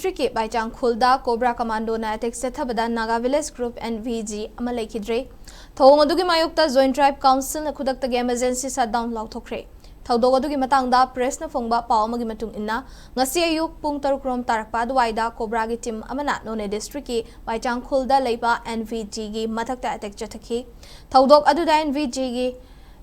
district ke Baijang Khulda Cobra Commando na attack sethabada Naga Village Group NVG ama Leikhidre thong adugi mayokta Joint Tribe Council na khudakta emergency shutdown lauthokre thawdog adugi matangda press na phongba paw amagi matung inna ngasi ayuk pung 3 krom tarakpa duwaida Cobra gi team amana None district ke Baijang Khulda leiba NVG gi mathakta attack chathaki thawdog aduda NVG gi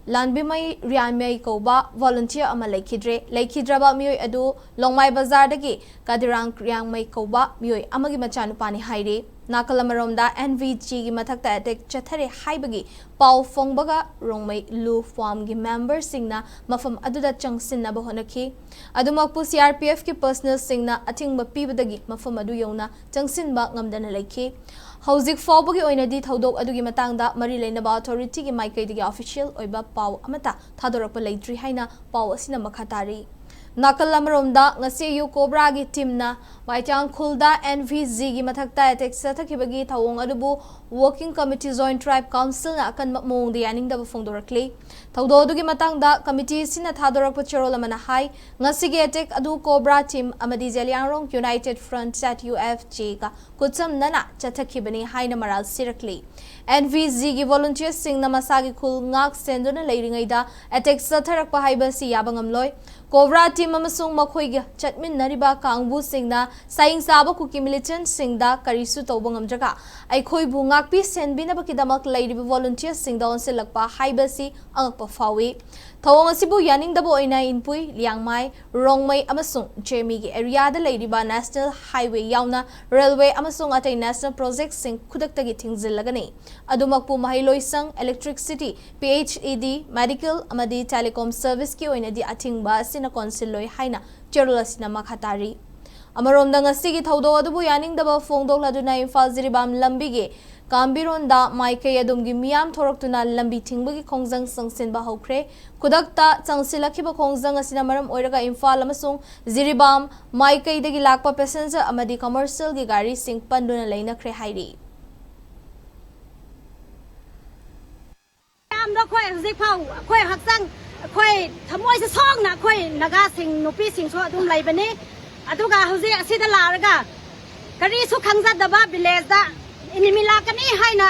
Lanbimai Riamai Koba volunteer ama Leikhidre ba miyoy adu Longmai Bazar dagi Kadirang Riamai Koba miyoy amagi machanupani haire Nakalamaromda NVG gi mathakta attack chathare haibagi pau phongbaga Rongmai Lu Farm gi member singna mafam aduda changsinna ba honaki adumakpu CRPF ki personal singna athingba pibadagi mafam adu yona changsinba ngamdana leikhi Hauzik Fawbagi oinadi thaudok adugi matangda mari leinaba authority gi maikaidagi official oiba paw amata thadorakpa leitri haina paw asina makhatari Nakalamromda ngasi yu Cobra gi teamna Baijang Khulda NVG gi mathakta attack sathakibagi thawong adubu working committee Joint Tribe Council na akan mong dianing da phongdorakli thawdo adugi matangda committee sina thadorakpa cherol amana hai ngasi gi attack adu Cobra team amadi Jeliangrong United Front at UFJ ka kutsam nana chathakibani haina maral sirakli NVG gi volunteers singna masagi khul ngak sendona leiringaida attack satharakpa haiba si yabangamloi Cobra team amasung makhoiga chatmin nariba kangbu singna saing saba kuki militant singda karisu tawbangam jaga aikhoi bu ngakpi senbina bakidamak leiriba volunteers singda onselakpa haibasi angakpa fawi thawong asibu yaning dabo oina inpui liangmai rongmai amasung jemi gi area da leiriba national highway yauna railway amasung atai national projects sing khudakta gi thingzilagani adumakpu mahiloisang electricity PHED medical amadi telecom service ki oina di athingba sina council loi haina cherula sina makhatari Amarom ngasi gi thawdo adubu yaning daba phongdok laduna Imphal Ziribam lambi gi Kambironda Maikay adum gi miyam thoraktuna lambi thingbagi khongjang sangsinba hokre kudakta changsilakhiba khongjang asina maram oiraga Imphal amasung Ziribam Maikay dagi lakpa passenger amadi commercial gi gari sing panduna leina khre hairi am do khoi hujik phau khoi haksang khoi thamoi se song na khoi naga sing nupi sing so adum laibani aduga hujik asida laraga kari su khangza daba village da inimi lakani haina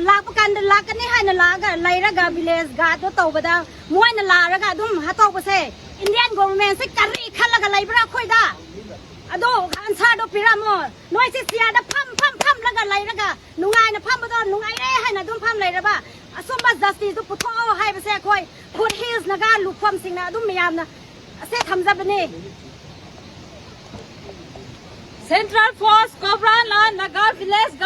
lakpakan lakani haina laga lairaga village ga do tawbada moina laraga adum hatawbase Indian government se kari khalaga laibra khoi da ado answer do piramo noi se sia da pham laga lairaga nungai na pham do nungai re haina dum pham lairaba asomba justice do putho haibase khoi foot hills naga lupam singna adum miyamna ase thamjabani Central Force Cobra and Naga Village